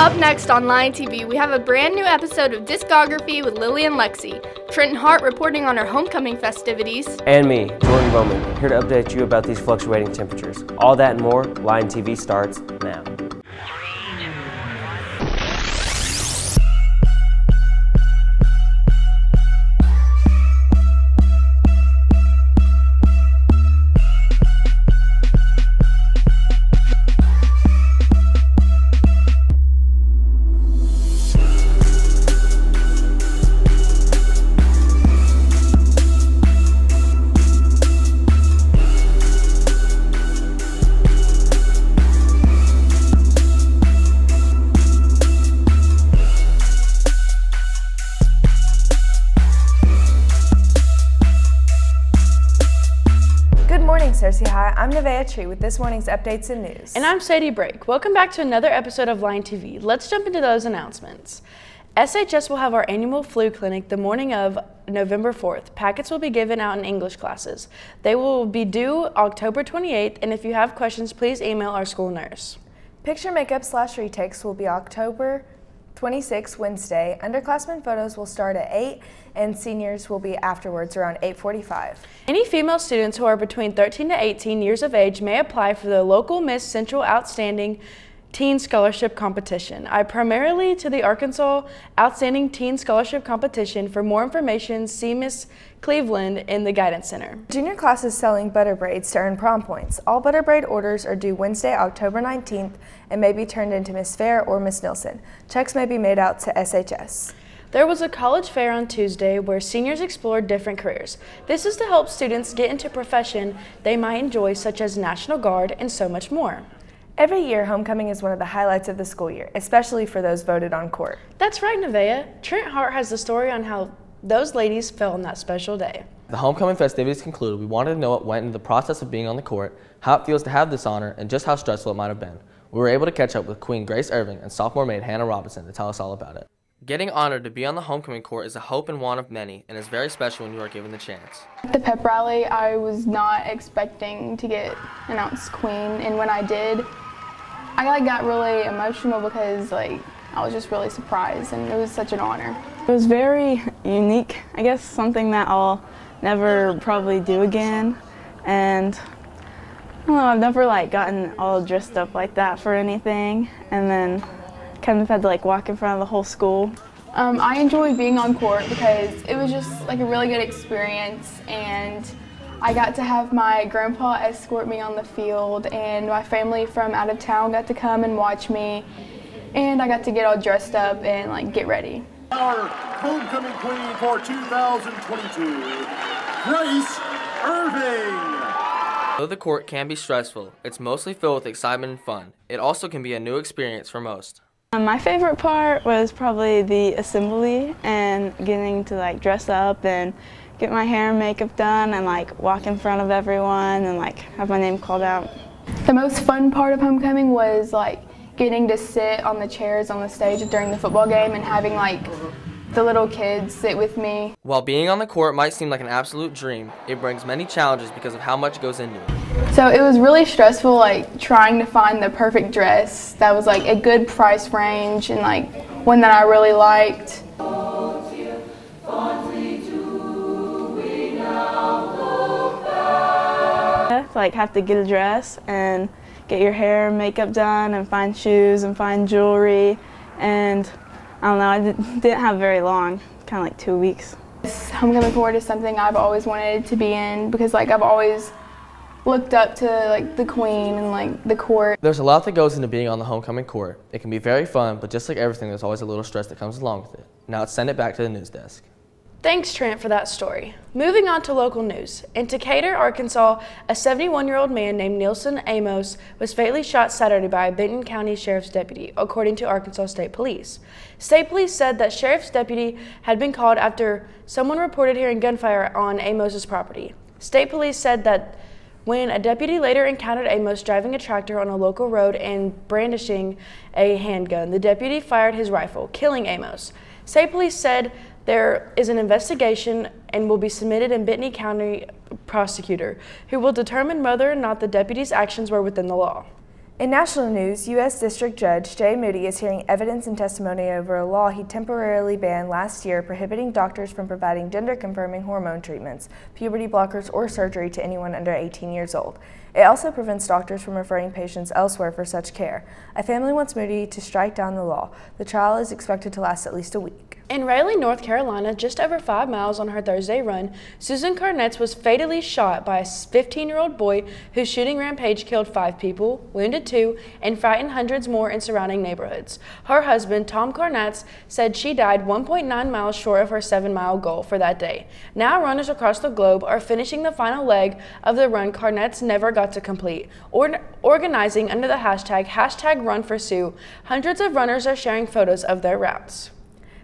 Up next on Lion TV, we have a brand new episode of Discography with Lily and Lexi. Trenton Hart reporting on her homecoming festivities. And me, Jordan Bowman, here to update you about these fluctuating temperatures. All that and more, Lion TV starts now. Hi, I'm Nevaeh Tree with this morning's updates and news. And I'm Sadie Brake. Welcome back to another episode of Lion TV. Let's jump into those announcements. SHS will have our annual flu clinic the morning of November 4th. Packets will be given out in English classes. They will be due October 28th, and if you have questions, please email our school nurse. Picture makeup/retakes will be October 26th, Wednesday. Underclassmen photos will start at 8 and seniors will be afterwards around 8:45. Any female students who are between 13 to 18 years of age may apply for the local Miss Central Outstanding Teen Scholarship Competition. I primarily to the Arkansas Outstanding Teen Scholarship Competition. For more information, see Miss Cleveland in the Guidance Center. Junior class is selling butter braids to earn prom points. All butter braid orders are due Wednesday, October 19th and may be turned into Miss Fair or Miss Nilsson. Checks may be made out to SHS. There was a college fair on Tuesday where seniors explored different careers. This is to help students get into a profession they might enjoy, such as National Guard and so much more. Every year, homecoming is one of the highlights of the school year, especially for those voted on court. That's right, Nevaeh. Trent Hart has the story on how those ladies felt on that special day. The homecoming festivities concluded. We wanted to know what went into the process of being on the court, how it feels to have this honor, and just how stressful it might have been. We were able to catch up with Queen Grace Irving and sophomore maid Hannah Robinson to tell us all about it. Getting honored to be on the homecoming court is a hope and want of many, and is very special when you are given the chance. At the pep rally, I was not expecting to get announced queen, and when I did, I got really emotional because I was just really surprised, and it was such an honor. It was very unique, I guess something that I'll never probably do again, and I don't know, I've never gotten all dressed up like that for anything, and then kind of had to walk in front of the whole school. I enjoyed being on court because it was just a really good experience, and I got to have my grandpa escort me on the field, and my family from out of town got to come and watch me, and I got to get all dressed up and get ready. Our homecoming queen for 2022, Grace Irving. Though the court can be stressful, it's mostly filled with excitement and fun. It also can be a new experience for most. My favorite part was probably the assembly and getting to dress up and get my hair and makeup done and walk in front of everyone and have my name called out. The most fun part of homecoming was getting to sit on the chairs on the stage during the football game and having the little kids sit with me. While being on the court might seem like an absolute dream, it brings many challenges because of how much goes into it. So it was really stressful trying to find the perfect dress that was a good price range and one that I really liked. Have to get a dress and get your hair and makeup done and find shoes and find jewelry, and I don't know, I didn't have very long, kind of 2 weeks. This homecoming court is something I've always wanted to be in because I've always looked up to the queen and the court. There's a lot that goes into being on the homecoming court. It can be very fun, but just like everything, there's always a little stress that comes along with it. Now let's send it back to the news desk. Thanks, Trent, for that story. Moving on to local news. In Decatur, Arkansas, a 71-year-old man named Nelson Amos was fatally shot Saturday by a Benton County Sheriff's deputy, according to Arkansas State Police. State Police said that Sheriff's deputy had been called after someone reported hearing gunfire on Amos's property. State Police said that when a deputy later encountered Amos driving a tractor on a local road and brandishing a handgun, the deputy fired his rifle, killing Amos. State Police said there is an investigation and will be submitted in Benton County prosecutor, who will determine whether or not the deputy's actions were within the law. In national news, U.S. District Judge Jay Moody is hearing evidence and testimony over a law he temporarily banned last year prohibiting doctors from providing gender-confirming hormone treatments, puberty blockers, or surgery to anyone under 18 years old. It also prevents doctors from referring patients elsewhere for such care. A family wants Moody to strike down the law. The trial is expected to last at least a week. In Raleigh, North Carolina, just over 5 miles on her Thursday run, Susan Carnetz was fatally shot by a 15-year-old boy whose shooting rampage killed 5 people, wounded 2, and frightened hundreds more in surrounding neighborhoods. Her husband, Tom Carnetz, said she died 1.9 miles short of her 7-mile goal for that day. Now runners across the globe are finishing the final leg of the run Carnetz never got to complete. Organizing under the hashtag #RunForSue, hundreds of runners are sharing photos of their routes.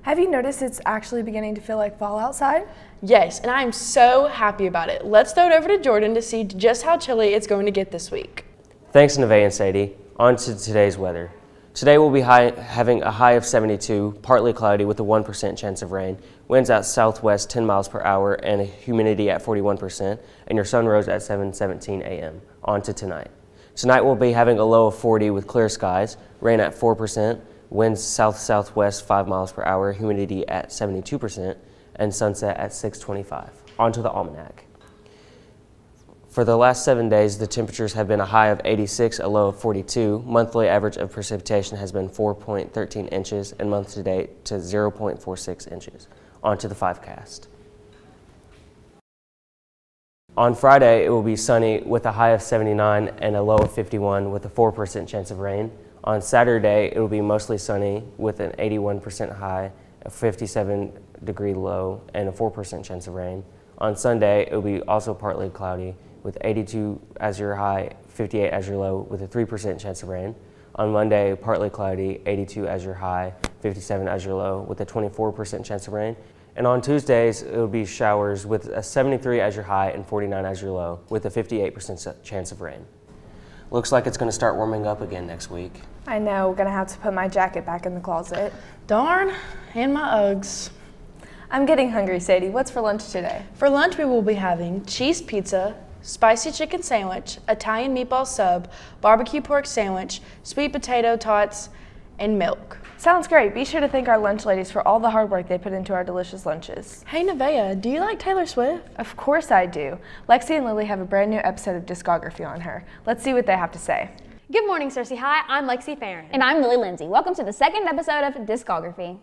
Have you noticed it's actually beginning to feel like fall outside? Yes, and I am so happy about it. Let's throw it over to Jordan to see just how chilly it's going to get this week. Thanks, Nevaeh and Sadie. On to today's weather. Today we'll be having a high of 72, partly cloudy with a 1% chance of rain, winds out southwest 10 miles per hour, and a humidity at 41%, and your sun rose at 7:17 a.m. On to tonight. Tonight we'll be having a low of 40 with clear skies, rain at 4%, winds south-southwest 5 miles per hour, humidity at 72%, and sunset at 6:25. On to the almanac. For the last 7 days, the temperatures have been a high of 86, a low of 42. Monthly average of precipitation has been 4.13 inches, and month to date to 0.46 inches. On to the 5cast. On Friday, it will be sunny with a high of 79 and a low of 51 with a 4% chance of rain. On Saturday, it will be mostly sunny with an 81% high, a 57-degree low, and a 4% chance of rain. On Sunday, it will be also partly cloudy with 82 as your high, 58 as your low, with a 3% chance of rain. On Monday, partly cloudy, 82 as your high, 57 as your low, with a 24% chance of rain. And on Tuesdays, it will be showers with a 73 as your high and 49 as your low, with a 58% chance of rain. Looks like it's going to start warming up again next week. I know, gonna have to put my jacket back in the closet. Darn, and my Uggs. I'm getting hungry, Sadie. What's for lunch today? For lunch, we will be having cheese pizza, spicy chicken sandwich, Italian meatball sub, barbecue pork sandwich, sweet potato tots, and milk. Sounds great. Be sure to thank our lunch ladies for all the hard work they put into our delicious lunches. Hey Nevaeh, do you like Taylor Swift? Of course I do. Lexi and Lily have a brand new episode of Discography on her. Let's see what they have to say. Good morning, Cersei. Hi, I'm Lexi Farron. And I'm Lily Lindsay. Welcome to the second episode of Discography.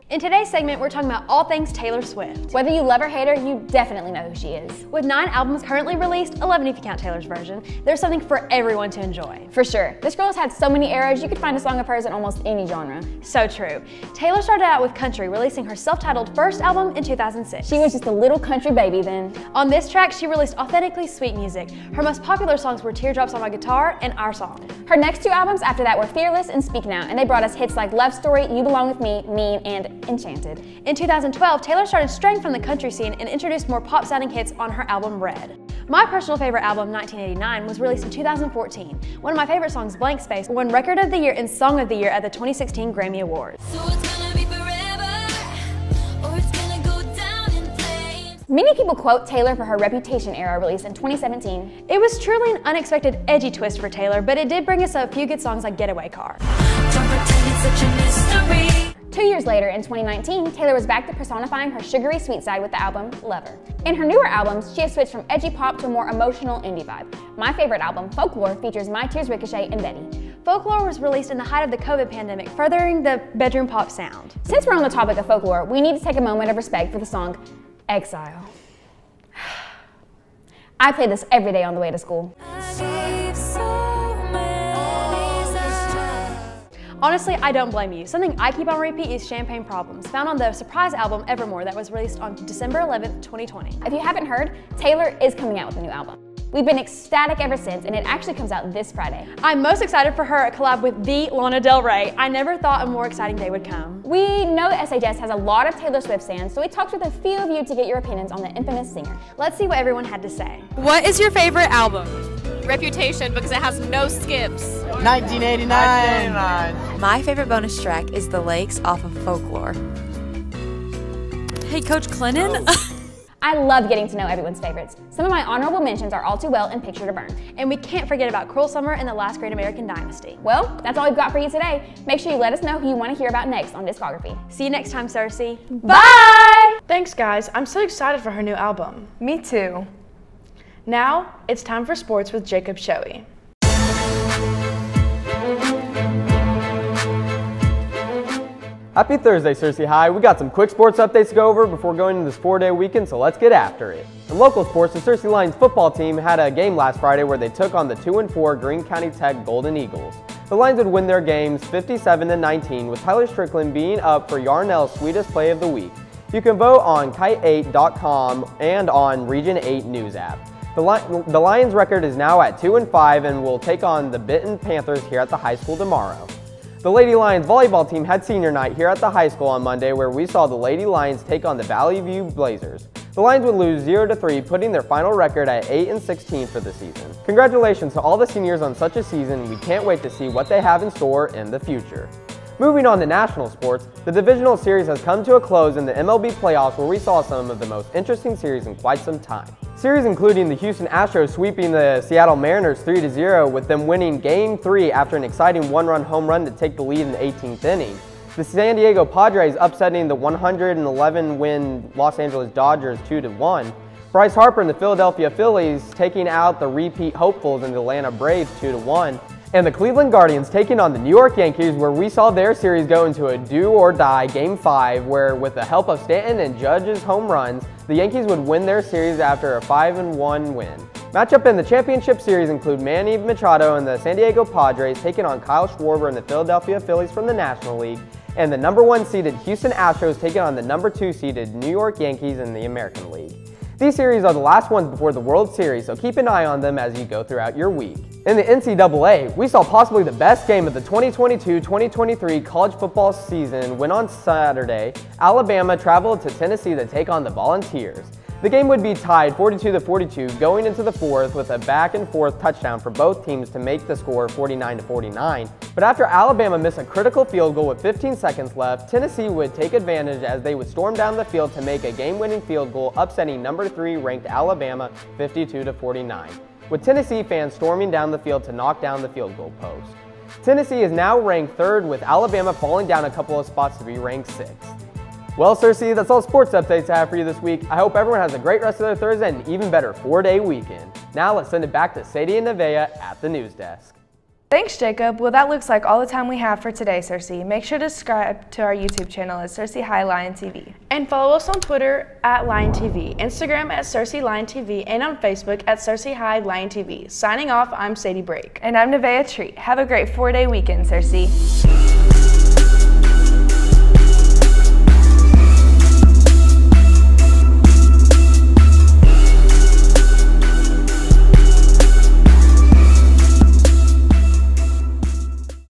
In today's segment, we're talking about all things Taylor Swift. Whether you love or hate her, you definitely know who she is. With 9 albums currently released, 11 if you count Taylor's version, there's something for everyone to enjoy. For sure. This girl has had so many eras, you could find a song of hers in almost any genre. So true. Taylor started out with country, releasing her self-titled first album in 2006. She was just a little country baby then. On this track, she released authentically sweet music. Her most popular songs were Teardrops on My Guitar and Our Song. Her next 2 albums after that were Fearless and Speak Now, and they brought us hits like Love Story, You Belong With Me, Mean, and Enchanted. In 2012, Taylor started straying from the country scene and introduced more pop-sounding hits on her album Red. My personal favorite album, 1989, was released in 2014. One of my favorite songs, Blank Space, won Record of the Year and Song of the Year at the 2016 Grammy Awards. So it's gonna be forever, or it's gonna go down in flames. Many people quote Taylor for her Reputation era release in 2017. It was truly an unexpected, edgy twist for Taylor, but it did bring us a few good songs like Getaway Car. Don't pretend it's such a mystery. 2 years later, in 2019, Taylor was back to personifying her sugary sweet side with the album Lover. In her newer albums, she has switched from edgy pop to a more emotional indie vibe. My favorite album, Folklore, features My Tears Ricochet and Betty. Folklore was released in the height of the COVID pandemic, furthering the bedroom pop sound. Since we're on the topic of folklore, we need to take a moment of respect for the song Exile. I play this every day on the way to school. Honestly, I don't blame you. Something I keep on repeat is Champagne Problems, found on the surprise album Evermore that was released on December 11th, 2020. If you haven't heard, Taylor is coming out with a new album. We've been ecstatic ever since, and it actually comes out this Friday. I'm most excited for her collab with the Lana Del Rey. I never thought a more exciting day would come. We know that SHS has a lot of Taylor Swift fans, so we talked with a few of you to get your opinions on the infamous singer. Let's see what everyone had to say. What is your favorite album? Reputation, because it has no skips. 1989. My favorite bonus track is The Lakes off of Folklore. Hey, Coach Clennon. I love getting to know everyone's favorites. Some of my honorable mentions are All Too Well and Picture to Burn. And we can't forget about Cruel Summer and The Last Great American Dynasty. Well, that's all we've got for you today. Make sure you let us know who you want to hear about next on Discography. See you next time, Cersei. Bye! Thanks, guys. I'm so excited for her new album. Me too. Now, it's time for sports with Jacob Shoei. Happy Thursday, Cersei High. We got some quick sports updates to go over before going into this 4-day weekend, so let's get after it. In local sports, the Cersei Lions football team had a game last Friday where they took on the 2-4 Greene County Tech Golden Eagles. The Lions would win their games 57-19, with Tyler Strickland being up for Yarnell's Sweetest Play of the Week. You can vote on kite8.com and on Region 8 News app. The Lions' record is now at 2-5 and will take on the Benton Panthers here at the high school tomorrow. The Lady Lions volleyball team had senior night here at the high school on Monday, where we saw the Lady Lions take on the Valley View Blazers. The Lions would lose 0-3, putting their final record at 8-16 for the season. Congratulations to all the seniors on such a season. We can't wait to see what they have in store in the future. Moving on to national sports, the divisional series has come to a close in the MLB playoffs, where we saw some of the most interesting series in quite some time. Series including the Houston Astros sweeping the Seattle Mariners 3-0, with them winning Game 3 after an exciting 1-run home run to take the lead in the 18th inning. The San Diego Padres upsetting the 111-win Los Angeles Dodgers 2-1. Bryce Harper and the Philadelphia Phillies taking out the repeat hopefuls in the Atlanta Braves 2-1. And the Cleveland Guardians taking on the New York Yankees, where we saw their series go into a do-or-die Game 5, where with the help of Stanton and Judge's home runs, the Yankees would win their series after a 5-1 win. Matchup in the championship series include Manny Machado and the San Diego Padres taking on Kyle Schwarber and the Philadelphia Phillies from the National League, and the number 1 seeded Houston Astros taking on the number 2 seeded New York Yankees in the American League. These series are the last ones before the World Series, so keep an eye on them as you go throughout your week. In the NCAA, we saw possibly the best game of the 2022-2023 college football season when on Saturday, Alabama traveled to Tennessee to take on the Volunteers. The game would be tied 42-42 going into the fourth, with a back-and-forth touchdown for both teams to make the score 49-49. But after Alabama missed a critical field goal with 15 seconds left, Tennessee would take advantage as they would storm down the field to make a game-winning field goal, upsetting number 3 ranked Alabama 52-49. With Tennessee fans storming down the field to knock down the field goal post. Tennessee is now ranked 3rd, with Alabama falling down a couple of spots to be ranked 6th. Well, Cersei, that's all sports updates I have for you this week. I hope everyone has a great rest of their Thursday and an even better 4-day weekend. Now let's send it back to Sadie and Nevaeh at the news desk. Thanks, Jacob. Well, that looks like all the time we have for today, Cersei. Make sure to subscribe to our YouTube channel at Cersei High Lion TV. And follow us on Twitter at Lion TV, Instagram at Cersei Lion TV, and on Facebook at Cersei High Lion TV. Signing off, I'm Sadie Brake. And I'm Nevaeh Treat. Have a great 4-day weekend, Cersei.